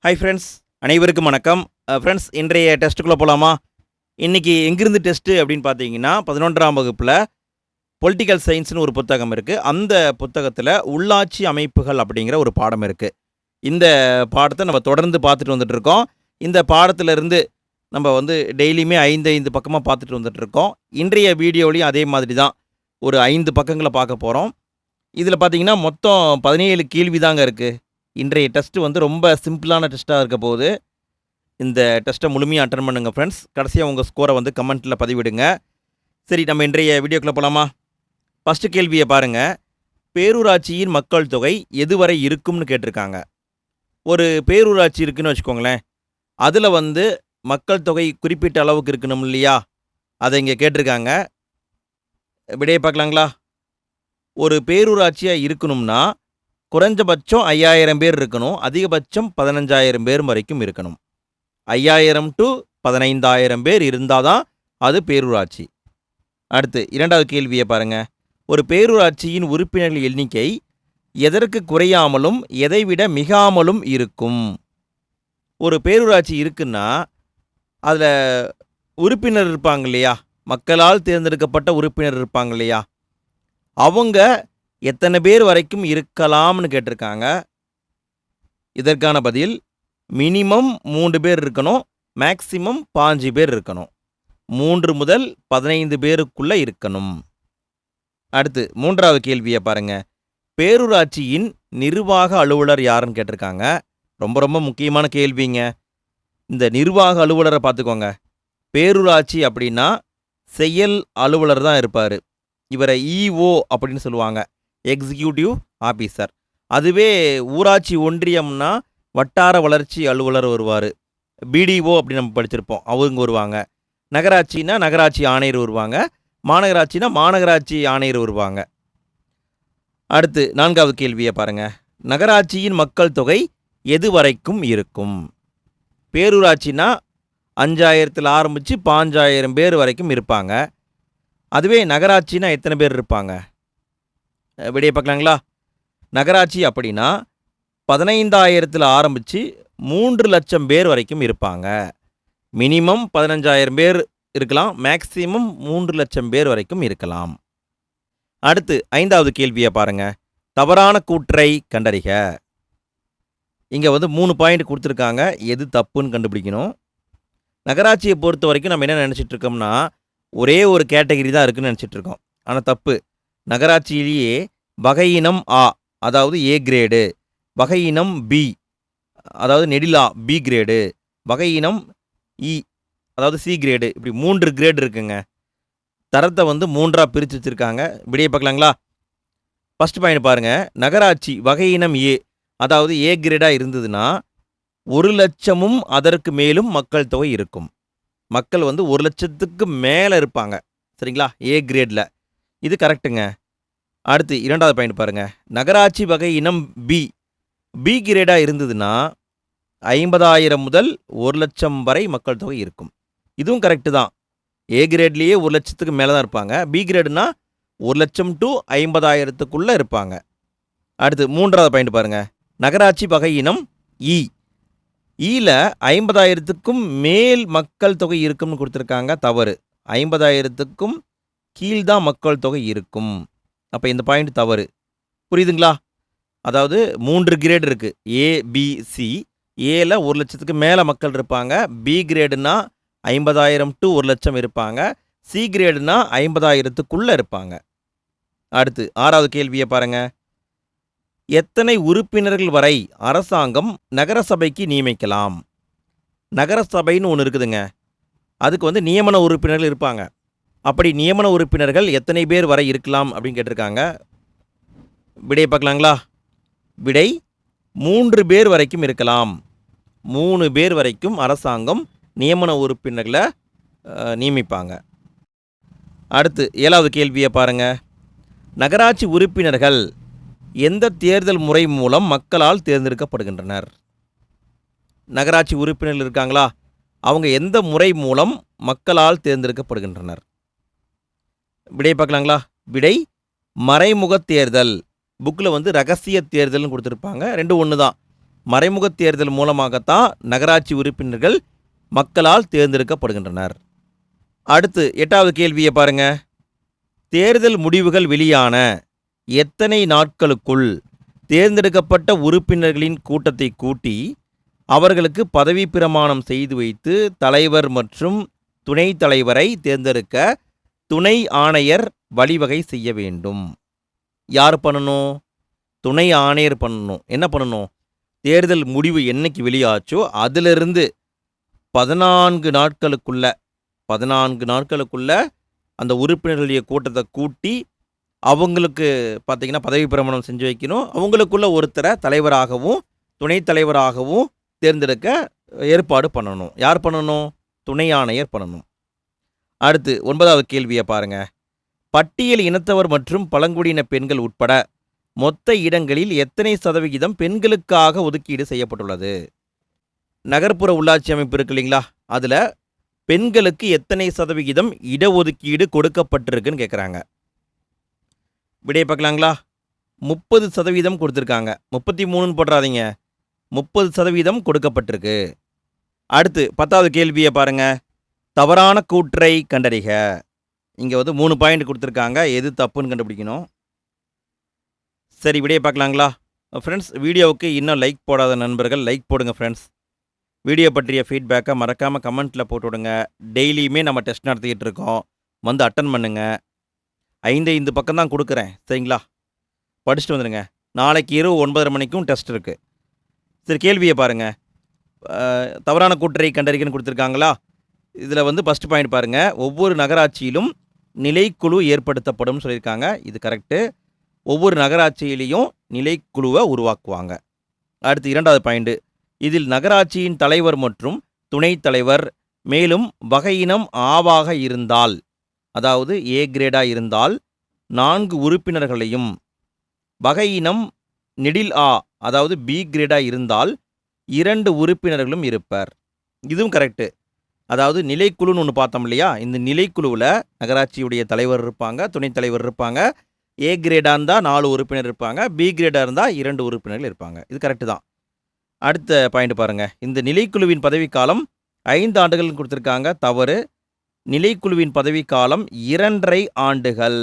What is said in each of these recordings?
Hi friends, அனைவருக்கும் வணக்கம். Friends, இன்றைய டெஸ்ட்டுக்குள்ளே போகலாமா? இன்றைக்கி எங்கிருந்து டெஸ்ட்டு அப்படின்னு பார்த்தீங்கன்னா, 11ஆம் வகுப்பில் பொலிட்டிக்கல் சயின்ஸ்னு ஒரு புத்தகம் இருக்குது. அந்த புத்தகத்தில் உள்ளாட்சி அமைப்புகள் அப்படிங்கிற ஒரு பாடம் இருக்குது. இந்த பாடத்தை நம்ம தொடர்ந்து பார்த்துட்டு வந்துட்டுருக்கோம். இந்த பாடத்திலிருந்து நம்ம டெய்லியுமே 5 பக்கமாக பார்த்துட்டு வந்துட்டுருக்கோம். இன்றைய வீடியோலையும் அதே மாதிரி தான் ஒரு 5 பக்கங்களை பார்க்க போகிறோம். இதில் பார்த்தீங்கன்னா மொத்தம் 17 கேள்வி தாங்க இருக்குது. இன்றைய டெஸ்ட்டு ரொம்ப சிம்பிளான டெஸ்ட்டாக இருக்க போது. இந்த டெஸ்ட்டை முழுமையாக அட்டன் பண்ணுங்கள் ஃப்ரெண்ட்ஸ். கடைசியாக உங்கள் ஸ்கோரை கமெண்ட்டில் பதிவிடுங்க. சரி, நம்ம இன்றைய வீடியோக்குள்ளே போகலாமா? ஃபஸ்ட்டு கேள்வியை பாருங்கள். பேரூராட்சியின் மக்கள் தொகை எதுவரை இருக்கும்னு கேட்டிருக்காங்க. ஒரு பேரூராட்சி இருக்குதுன்னு வச்சுக்கோங்களேன். அதில் மக்கள் தொகை குறிப்பிட்ட அளவுக்கு இருக்கணும் இல்லையா? அதை இங்கே கேட்டிருக்காங்க. விடையை பார்க்கலாங்களா? ஒரு பேரூராட்சியாக இருக்கணும்னா குறைஞ்சபட்சம் 5000 பேர் இருக்கணும். அதிகபட்சம் 15000 பேர் வரைக்கும் இருக்கணும். 5000 to 15000 பேர் இருந்தால் தான் அது பேரூராட்சி. அடுத்து இரண்டாவது கேள்வியை பாருங்கள். ஒரு பேரூராட்சியின் உறுப்பினர்கள் எண்ணிக்கை எதற்கு குறையாமலும் எதைவிட மிகாமலும் இருக்கும்? ஒரு பேரூராட்சி இருக்குன்னா அதில் உறுப்பினர் இருப்பாங்க இல்லையா? மக்களால் தேர்ந்தெடுக்கப்பட்ட உறுப்பினர் இருப்பாங்க இல்லையா? அவங்க எத்தனை பேர் வரைக்கும் இருக்கலாம்னு கேட்டிருக்காங்க. இதற்கான பதில் மினிமம் 3 பேர் இருக்கணும், மேக்சிமம் 5 பேர் இருக்கணும். 3 முதல் 15 பேருக்குள்ளே இருக்கணும். அடுத்து மூன்றாவது கேள்வியை பாருங்க. பேரூராட்சியின் நிர்வாக அலுவலர் யாருன்னு கேட்டிருக்காங்க. ரொம்ப ரொம்ப முக்கியமான கேள்விங்க. இந்த நிர்வாக அலுவலரை பார்த்துக்கோங்க. பேரூராட்சி அப்படின்னா செயல் அலுவலர் தான் இருப்பார். இவரை இஓ அப்படின்னு சொல்லுவாங்க, எக்ஸிக்யூட்டிவ் ஆஃபீஸர். அதுவே ஊராட்சி ஒன்றியம்னா வட்டார வளர்ச்சி அலுவலர் வருவார், பிடிஓ அப்படின்னு நம்ம படிச்சிருப்போம், அவங்க வருவாங்க. நகராட்சினா நகராட்சி ஆணையர் வருவாங்க. மாநகராட்சினா மாநகராட்சி ஆணையர் வருவாங்க. அடுத்து நான்காவது கேள்வியை பாருங்கள். நகராட்சியின் மக்கள் தொகை எது வரைக்கும் இருக்கும்? பேரூராட்சினா 5000 ஆரம்பித்து 5000 பேர் வரைக்கும் இருப்பாங்க. அதுவே நகராட்சினா எத்தனை பேர் இருப்பாங்க? விடையை பார்க்கலாங்களா? நகராட்சி அப்படின்னா 15000 ஆரம்பித்து 3 லட்சம் பேர் வரைக்கும் இருப்பாங்க. மினிமம் 15000 பேர் இருக்கலாம், மேக்சிமம் 3 லட்சம் பேர் வரைக்கும் இருக்கலாம். அடுத்து ஐந்தாவது கேள்வியை பாருங்க. தவறான கூற்றை கண்டறிக. இங்கே 3 பாயிண்ட் கொடுத்துருக்காங்க. எது தப்புன்னு கண்டுபிடிக்கணும். நகராட்சியை பொறுத்த வரைக்கும் நம்ம என்ன நினச்சிட்டு இருக்கோம்னா ஒரே ஒரு கேட்டகரி தான் இருக்குன்னு நினச்சிட்டு இருக்கோம். ஆனால் தப்பு. நகராட்சியிலேயே வகையினம் ஆ, அதாவது ஏ கிரேடு, வகையினம் பி, அதாவது நெடிலா பி கிரேடு, வகையினம் இ, அதாவது சி கிரேடு, இப்படி 3 கிரேடு இருக்குங்க. தரத்தை 3ஆக பிரித்து வச்சுருக்காங்க. விடையை பார்க்கலாங்களா? ஃபஸ்ட் பாயிண்ட் பாருங்கள். நகராட்சி வகையினம் ஏ, அதாவது ஏ கிரேடாக இருந்ததுன்னா 1 லட்சமும் அதற்கு மேலும் மக்கள் தொகை இருக்கும். மக்கள் 1 லட்சத்துக்கு மேலே இருப்பாங்க. சரிங்களா? ஏ கிரேடில். இது கரெக்டுங்க. அடுத்து இரண்டாவது பாயிண்ட் பாருங்கள். நகராட்சி வகை இனம் பி, பி கிரேடாக இருந்ததுன்னா 50000 முதல் 1 லட்சம் வரை மக்கள் தொகை இருக்கும். இதுவும் கரெக்டு தான். ஏ கிரேட்லேயே 1 லட்சத்துக்கு மேலே தான் இருப்பாங்க. பி கிரேடுனா 1 லட்சம் டு 50000க்குள்ளே இருப்பாங்க. அடுத்து மூன்றாவது பாயிண்ட் பாருங்கள். நகராட்சி வகை இனம் இ, ஈல 50000க்கும் மேல் மக்கள் தொகை இருக்கும்னு கொடுத்துருக்காங்க. தவறு. 50000க்கும் கீழ்தான் மக்கள் தொகை இருக்கும். அப்போ இந்த பாயிண்ட் தவறு. புரியுதுங்களா? அதாவது 3 கிரேடு இருக்குது. ஏ, பி, சி. ஏல 1 லட்சத்துக்கு மேலே மக்கள் இருப்பாங்க. பி கிரேடுனா 50000 டு 1 லட்சம் இருப்பாங்க. சி கிரேடுனா 50000க்குள்ளே இருப்பாங்க. அடுத்து ஆறாவது கேள்வியை பாருங்கள். எத்தனை உறுப்பினர்கள் வரை அரசாங்கம் நகரசபைக்கு நியமிக்கலாம்? நகரசபைன்னு ஒன்று இருக்குதுங்க. அதுக்கு நியமன உறுப்பினர்கள் இருப்பாங்க. அப்படி நியமன உறுப்பினர்கள் எத்தனை பேர் வரை இருக்கலாம் அப்படின்னு கேட்டிருக்காங்க. விடையை பார்க்கலாங்களா? விடை 3 பேர் வரைக்கும் இருக்கலாம். 3 பேர் வரைக்கும் அரசாங்கம் நியமன உறுப்பினர்களை நியமிப்பாங்க. அடுத்து ஏழாவது கேள்வியை பாருங்கள். நகராட்சி உறுப்பினர்கள் எந்த தேர்தல் முறை மூலம் மக்களால் தேர்ந்தெடுக்கப்படுகின்றனர்? நகராட்சி உறுப்பினர்கள் இருக்காங்களா, அவங்க எந்த முறை மூலம் மக்களால் தேர்ந்தெடுக்கப்படுகின்றனர்? விடை பார்க்கலாங்களா? விடை மறைமுக தேர்தல். புக்கில் ரகசிய தேர்தல்னு கொடுத்துருப்பாங்க. ரெண்டும் ஒன்று தான். மறைமுக தேர்தல் மூலமாகத்தான் நகராட்சி உறுப்பினர்கள் மக்களால் தேர்ந்தெடுக்கப்படுகின்றனர். அடுத்து 8வது கேள்வியை பாருங்க. தேர்தல் முடிவுகள் வெளியான எத்தனை நாட்களுக்குள் தேர்ந்தெடுக்கப்பட்ட உறுப்பினர்களின் கூட்டத்தை கூட்டி அவர்களுக்கு பதவி பிரமாணம் செய்து வைத்து தலைவர் மற்றும் துணைத் தலைவரை தேர்ந்தெடுக்க துணை ஆணையர் வழிவகை செய்ய வேண்டும்? யார் பண்ணணும்? துணை ஆணையர் பண்ணணும். என்ன பண்ணணும்? தேர்தல் முடிவு என்னைக்கு வெளியாச்சோ அதிலிருந்து 14 நாட்களுக்குள்ள அந்த உறுப்பினர்களுடைய கூட்டத்தை கூட்டி அவங்களுக்கு பார்த்தீங்கன்னா பதவி பிரமாணம் செஞ்சு வைக்கணும். அவங்களுக்குள்ள ஒருத்தரை தலைவராகவும் துணைத் தலைவராகவும் தேர்ந்தெடுக்க ஏற்பாடு பண்ணணும். யார் பண்ணணும்? துணை ஆணையர் பண்ணணும். அடுத்து 9வது கேள்வியை பாருங்க. பட்டியல் இனத்தவர் மற்றும் பழங்குடியின பெண்கள் உட்பட மொத்த இடங்களில் எத்தனை சதவிகிதம் பெண்களுக்காக ஒதுக்கீடு செய்யப்பட்டுள்ளது? நகர்ப்புற உள்ளாட்சி அமைப்பு இருக்கு இல்லைங்களா, அதில் பெண்களுக்கு எத்தனை சதவிகிதம் இடஒதுக்கீடு கொடுக்கப்பட்டிருக்குன்னு கேட்குறாங்க. விடையை பார்க்கலாங்களா? 30% கொடுத்துருக்காங்க. 33ன்னு போட்டுறாதீங்க, 30% கொடுக்கப்பட்டிருக்கு. அடுத்து 10வது கேள்வியை பாருங்க. தவறான கூற்றை கண்டறிக. இங்கே வந்து 3 பாயிண்ட் கொடுத்துருக்காங்க, எது தப்புன்னு கண்டுபிடிக்கணும். சரி, விடையை பார்க்கலாங்களா? ஃப்ரெண்ட்ஸ், வீடியோவுக்கு இன்னும் லைக் போடாத நண்பர்கள் லைக் போடுங்க ஃப்ரெண்ட்ஸ். வீடியோ பற்றிய ஃபீட்பேக்கை மறக்காமல் கமெண்ட்டில் போட்டு விடுங்க. டெய்லியுமே நம்ம டெஸ்ட் நடத்திக்கிட்டு இருக்கோம், வந்து அட்டன் பண்ணுங்க. 5 பக்கம் தான் கொடுக்குறேன், சரிங்களா? படிச்சுட்டு வந்துடுங்க. நாளைக்கு இரவு 9:30 மணிக்கும் டெஸ்ட் இருக்குது. சரி, கேள்வியை பாருங்கள். தவறான கூற்றை கண்டறிக்கன்னு கொடுத்துருக்காங்களா? இதில் வந்து ஃபஸ்ட் பாயிண்ட் பாருங்கள். ஒவ்வொரு நகராட்சியிலும் நிலைக்குழு ஏற்படுத்தப்படும் சொல்லியிருக்காங்க. இது கரெக்டு. ஒவ்வொரு நகராட்சியிலையும் நிலைக்குழுவை உருவாக்குவாங்க. அடுத்து 2வது பாயிண்ட். இதில் நகராட்சியின் தலைவர் மற்றும் துணைத் தலைவர் மேலும் வகையினம் ஆவாக இருந்தால், அதாவது ஏ கிரேடாக இருந்தால் 4 உறுப்பினர்களையும், வகையினம் நெடில் ஆ அதாவது பி கிரேடாக இருந்தால் 2 உறுப்பினர்களும் இருப்பர். இதுவும் கரெக்டு. அதாவது நிலைக்குழுன்னு ஒன்று பார்த்தோம் இல்லையா, இந்த நிலைக்குழுவில் நகராட்சியுடைய தலைவர் இருப்பாங்க, துணைத் தலைவர் இருப்பாங்க. ஏ கிரேடாக இருந்தால் 4 உறுப்பினர் இருப்பாங்க, பி கிரேடாக இருந்தால் 2 உறுப்பினர்கள் இருப்பாங்க. இது கரெக்டு தான். அடுத்த பாயிண்ட் பாருங்கள். இந்த நிலைக்குழுவின் பதவிக்காலம் 5 ஆண்டுகள் கொடுத்துருக்காங்க, தவறு. நிலைக்குழுவின் பதவிக்காலம் 2.5 ஆண்டுகள்.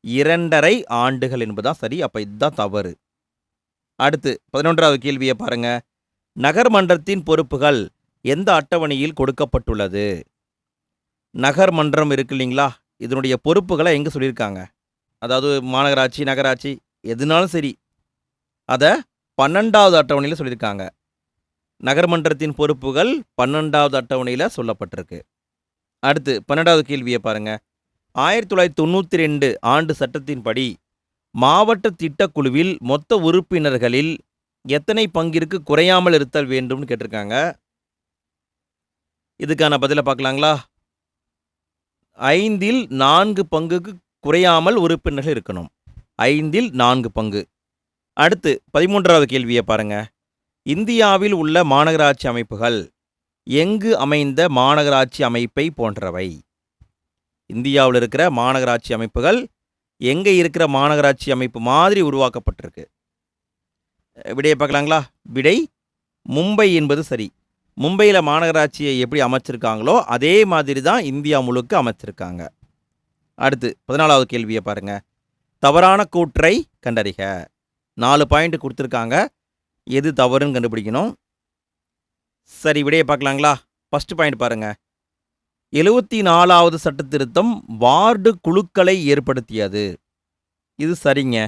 2.5 ஆண்டுகள் என்பதுதான் சரி. அப்போ இதுதான் தவறு. அடுத்து 11வது கேள்வியை பாருங்க. நகர்மன்றத்தின் பொறுப்புகள் எந்த அட்டவணையில் கொடுக்கப்பட்டுள்ளது? நகர்மன்றம் இருக்கு இல்லைங்களா, இதனுடைய பொறுப்புகளை எங்கே சொல்லியிருக்காங்க? அதாவது மாநகராட்சி, நகராட்சி எதுனாலும் சரி, அதை 12வது அட்டவணையில் சொல்லியிருக்காங்க. நகர்மன்றத்தின் பொறுப்புகள் 12வது அட்டவணையில் சொல்லப்பட்டிருக்கு. அடுத்து 12வது கேள்வியை பாருங்க. 1992 ஆண்டு சட்டத்தின்படி மாவட்ட திட்டக்குழுவில் மொத்த உறுப்பினர்களில் எத்தனை பங்கிற்கு குறையாமல் இருத்தல் வேண்டும்னு கேட்டிருக்காங்க. இதுக்கான பதிலை பார்க்கலாங்களா? 4 பங்குக்கு குறையாமல் உறுப்பினர்கள் இருக்கணும். 4 பங்கு. அடுத்து 13வது கேள்வியை பாருங்க. இந்தியாவில் உள்ள மாநகராட்சி அமைப்புகள் எங்கு அமைந்த மாநகராட்சி அமைப்பை போன்றவை? இந்தியாவில் இருக்கிற மாநகராட்சி அமைப்புகள் எங்கே இருக்கிற மாநகராட்சி அமைப்பு மாதிரி உருவாக்கப்பட்டிருக்கு? விடையை பார்க்கலாங்களா? விடை மும்பை என்பது சரி. மும்பையில் மாநகராட்சியை எப்படி அமைச்சிருக்காங்களோ அதே மாதிரி தான் இந்தியா முழுக்க அமைச்சிருக்காங்க. அடுத்து 14வது கேள்வியை பாருங்கள். தவறான கூற்றை கண்டறிக. 4 பாயிண்ட் கொடுத்துருக்காங்க, எது தவறுன்னு கண்டுபிடிக்கணும். சரி, விடையை பார்க்கலாங்களா? ஃபஸ்ட்டு பாயிண்ட் பாருங்கள். 74வது சட்ட திருத்தம் வார்டு குழுக்களை ஏற்படுத்தியது. இது சரிங்க.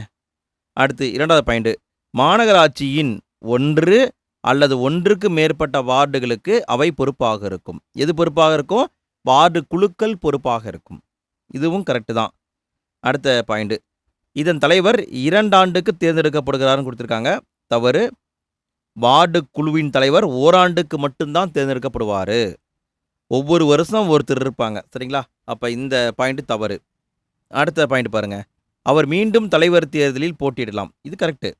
அடுத்து 2வது பாயிண்ட். மாநகராட்சியின் 1 அல்லது 1க்கு மேற்பட்ட வார்டுகளுக்கு அவை பொறுப்பாக இருக்கும். எது பொறுப்பாக இருக்கும்? வார்டு குழுக்கள் பொறுப்பாக இருக்கும். இதுவும் கரெக்டு தான். அடுத்த பாயிண்ட். இதன் தலைவர் 2 ஆண்டுக்கு தேர்ந்தெடுக்கப்படுகிறார்னு கொடுத்துருக்காங்க. தவறு. வார்டு குழுவின் தலைவர் ஓராண்டுக்கு மட்டும்தான் தேர்ந்தெடுக்கப்படுவார். ஒவ்வொரு வருஷம் ஒருத்தர் இருப்பாங்க, சரிங்களா? அப்போ இந்த பாயிண்ட் தவறு. அடுத்த பாயிண்ட் பாருங்கள். அவர் மீண்டும் தலைவர் தேர்தலில் போட்டியிடலாம். இது கரெக்டு.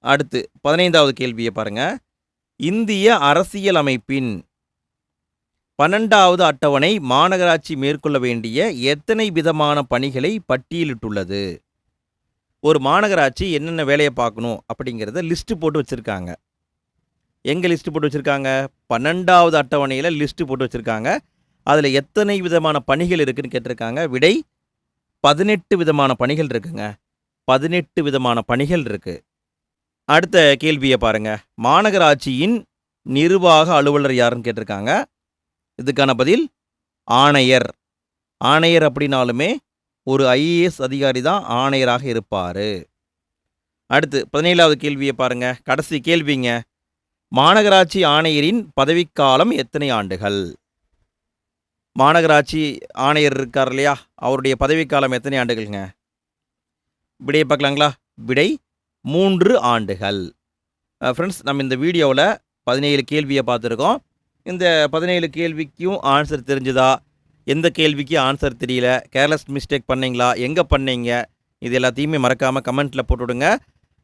அடுத்து 15வது கேள்வியை பாருங்கள். இந்திய அரசியல் அமைப்பின் 12வது அட்டவணை மாநகராட்சி மேற்கொள்ள வேண்டிய எத்தனை விதமான பணிகளை பட்டியலிட்டுள்ளது? ஒரு மாநகராட்சி என்னென்ன வேலையை பார்க்கணும் அப்படிங்கிறத லிஸ்ட்டு போட்டு வச்சுருக்காங்க. எங்கே லிஸ்ட்டு போட்டு வச்சுருக்காங்க? 12வது அட்டவணையில் லிஸ்ட்டு போட்டு வச்சுருக்காங்க. அதில் எத்தனை விதமான பணிகள் இருக்குதுன்னு கேட்டிருக்காங்க. விடை 18 விதமான பணிகள் இருக்குங்க. 18 விதமான பணிகள் இருக்குது. அடுத்த கேள்வியை பாருங்கள். மாநகராட்சியின் நிர்வாக அலுவலர் யாருன்னு கேட்டிருக்காங்க. இதுக்கான பதில் ஆணையர். ஆணையர் அப்படின்னாலுமே ஒரு ஐஏஎஸ் அதிகாரி தான் ஆணையராக இருப்பார். அடுத்து 17வது கேள்வியை பாருங்கள். கடைசி கேள்விங்க. மாநகராட்சி ஆணையரின் பதவிக்காலம் எத்தனை ஆண்டுகள்? மாநகராட்சி ஆணையர் இருக்கார் இல்லையா, அவருடைய பதவிக்காலம் எத்தனை ஆண்டுகள்ங்க? விடையை பார்க்கலாங்களா? விடை 3 ஆண்டுகள். ஃப்ரெண்ட்ஸ், நம்ம இந்த வீடியோவில் 17 கேள்வியை பார்த்துருக்கோம். இந்த 17 கேள்விக்கும் ஆன்சர் தெரிஞ்சுதா, எந்த கேள்விக்கு ஆன்சர் தெரியல, கேர்லெஸ் மிஸ்டேக் பண்ணீங்களா, எங்கே பண்ணீங்க, இது எல்லாத்தையுமே மறக்காமல் கமெண்ட்டில் போட்டுவிடுங்க.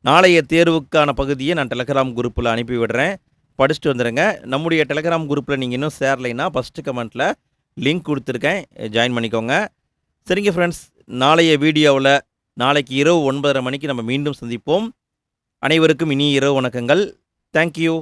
நாளைய தேர்வுக்கான பகுதியை நான் டெலகிராம் குரூப்பில் அனுப்பி விடுறேன். படிச்சுட்டு வந்துடுங்க. நம்முடைய டெலகிராம் குரூப்பில் நீங்கள் இன்னும் சேரலைன்னா ஃபஸ்ட்டு கமெண்ட்டில் லிங்க் கொடுத்துருக்கேன், ஜாயின் பண்ணிக்கோங்க. சரிங்க ஃப்ரெண்ட்ஸ், நாளைய வீடியோவில் நாளைக்கு இரவு 9:30 மணிக்கு நம்ம மீண்டும் சந்திப்போம். அனைவருக்கும் இனிய இரவு வணக்கங்கள். தேங்க்யூ.